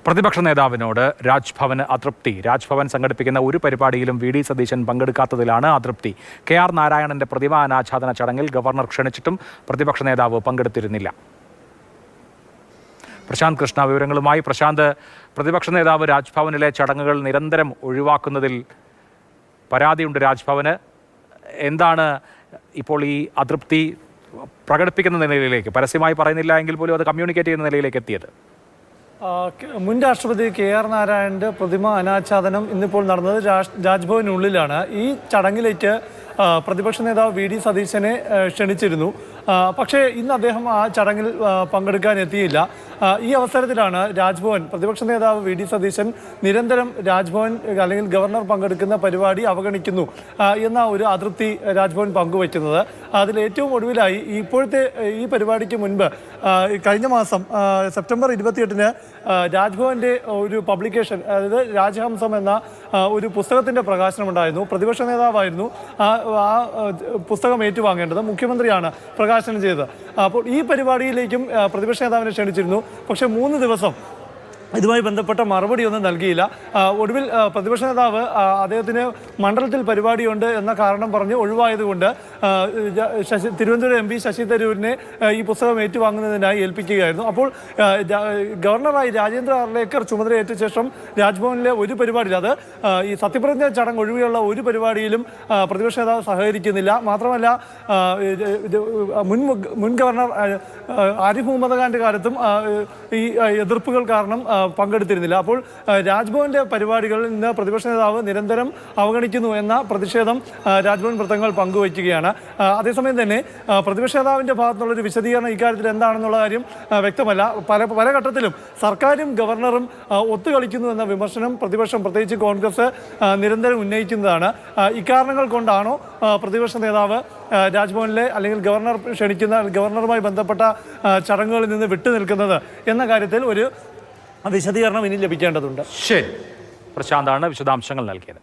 പ്രതിപക്ഷ നേതാവിനോട് രാജ്ഭവന് അതൃപ്തി. രാജ്ഭവൻ സംഘടിപ്പിക്കുന്ന ഒരു പരിപാടിയിലും വി ഡി സതീശൻ പങ്കെടുക്കാത്തതിലാണ് അതൃപ്തി. കെ ആർ നാരായണന്റെ പ്രതിമാ അനാച്ഛാദന ചടങ്ങിൽ ഗവർണർ ക്ഷണിച്ചിട്ടും പ്രതിപക്ഷ നേതാവ് പങ്കെടുത്തിരുന്നില്ല. പ്രശാന്ത് കൃഷ്ണ വിവരങ്ങളുമായി. പ്രശാന്ത്, പ്രതിപക്ഷ നേതാവ് രാജ്ഭവനിലെ ചടങ്ങുകൾ നിരന്തരം ഒഴിവാക്കുന്നതിൽ പരാതിയുണ്ട് രാജ്ഭവന്. എന്താണ് ഇപ്പോൾ ഈ അതൃപ്തി പ്രകടിപ്പിക്കുന്ന നിലയിലേക്ക്, പരസ്യമായി പറയുന്നില്ല എങ്കിൽ പോലും അത് കമ്മ്യൂണിക്കേറ്റ് ചെയ്യുന്ന നിലയിലേക്ക് എത്തിയത്? മുൻ രാഷ്ട്രപതി കെ ആർ നാരായണന്റെ പ്രതിമ അനാച്ഛാദനം ഇന്നിപ്പോൾ നടന്നത് രാജ്ഭവനുള്ളിലാണ്. ഈ ചടങ്ങിലേക്ക് പ്രതിപക്ഷ നേതാവ് വി ഡി സതീശനെ ക്ഷണിച്ചിരുന്നു. പക്ഷേ ഇന്ന് അദ്ദേഹം ആ ചടങ്ങിൽ പങ്കെടുക്കാൻ എത്തിയില്ല. ഈ അവസരത്തിലാണ് രാജ്ഭവൻ, പ്രതിപക്ഷ നേതാവ് വി ഡി സതീശൻ നിരന്തരം രാജ്ഭവൻ അല്ലെങ്കിൽ ഗവർണർ പങ്കെടുക്കുന്ന പരിപാടി അവഗണിക്കുന്നു എന്ന ഒരു അതൃപ്തി രാജ്ഭവൻ പങ്കുവയ്ക്കുന്നത്. അതിൽ ഏറ്റവും ഒടുവിലായി ഇപ്പോഴത്തെ ഈ പരിപാടിക്ക് മുൻപ് കഴിഞ്ഞ മാസം സെപ്റ്റംബർ 28-ന് രാജ്ഭവന്റെ ഒരു പബ്ലിക്കേഷൻ, അതായത് രാജഹംസം എന്ന ഒരു പുസ്തകത്തിന്റെ പ്രകാശനം ഉണ്ടായിരുന്നു. പ്രതിപക്ഷ നേതാവായിരുന്നു ആ പുസ്തകം ഏറ്റുവാങ്ങേണ്ടത്. മുഖ്യമന്ത്രിയാണ് പ്രകാശനം ചെയ്തത്. അപ്പോൾ ഈ പരിപാടിയിലേക്കും പ്രതിപക്ഷ നേതാവിനെ ക്ഷണിച്ചിരുന്നു. പക്ഷേ 3 ദിവസം ഇതുമായി ബന്ധപ്പെട്ട മറുപടി ഒന്നും നൽകിയില്ല. ഒടുവിൽ പ്രതിപക്ഷ നേതാവ് അദ്ദേഹത്തിന് മണ്ഡലത്തിൽ പരിപാടിയുണ്ട് എന്ന കാരണം പറഞ്ഞ് ഒഴിവായതുകൊണ്ട് തിരുവനന്തപുരം MP ശശി തരൂരിനെ ഈ പുസ്തകം ഏറ്റുവാങ്ങുന്നതിനായി ഏൽപ്പിക്കുകയായിരുന്നു. അപ്പോൾ ഗവർണറായി രാജേന്ദ്ര ആർലേക്കർ ചുമതലയേറ്റ ശേഷം രാജ്ഭവനിലെ ഒരു പരിപാടിയിൽ, അത് ഈ സത്യപ്രതിജ്ഞ ചടങ്ങ് ഒഴികെയുള്ള ഒരു പരിപാടിയിലും പ്രതിപക്ഷ നേതാവ് സഹകരിക്കുന്നില്ല. മാത്രമല്ല മുൻ ഗവർണർ ആരിഫ് മുഹമ്മദ് ഖാന്റെ കാലത്തും ഈ എതിർപ്പുകൾ കാരണം പങ്കെടുത്തിരുന്നില്ല. അപ്പോൾ രാജ്ഭവന്റെ പരിപാടികളിൽ നിന്ന് പ്രതിപക്ഷ നേതാവ് നിരന്തരം അവഗണിക്കുന്നു എന്ന പ്രതിഷേധം രാജ്ഭവൻ വൃത്തങ്ങൾ പങ്കുവയ്ക്കുകയാണ്. അതേസമയം തന്നെ പ്രതിപക്ഷ നേതാവിന്റെ ഭാഗത്തുനിന്നുള്ളൊരു വിശദീകരണം ഇക്കാര്യത്തിൽ എന്താണെന്നുള്ള കാര്യം വ്യക്തമല്ല. പല ഘട്ടത്തിലും സർക്കാരും ഗവർണറും ഒത്തുകളിക്കുന്നു എന്ന വിമർശനം പ്രതിപക്ഷം, പ്രത്യേകിച്ച് കോൺഗ്രസ് നിരന്തരം ഉന്നയിക്കുന്നതാണ്. ഇക്കാരണങ്ങൾ കൊണ്ടാണോ പ്രതിപക്ഷ നേതാവ് രാജ്ഭവനിലെ അല്ലെങ്കിൽ ഗവർണർ ക്ഷണിക്കുന്ന ഗവർണറുമായി ബന്ധപ്പെട്ട ചടങ്ങുകളിൽ നിന്ന് വിട്ടുനിൽക്കുന്നത് എന്ന കാര്യത്തിൽ ഒരു വിശദീകരണം ഇനി ലഭിക്കേണ്ടതുണ്ട്. ശരി, പ്രശാന്താണ് വിശദാംശങ്ങൾ നൽകിയത്.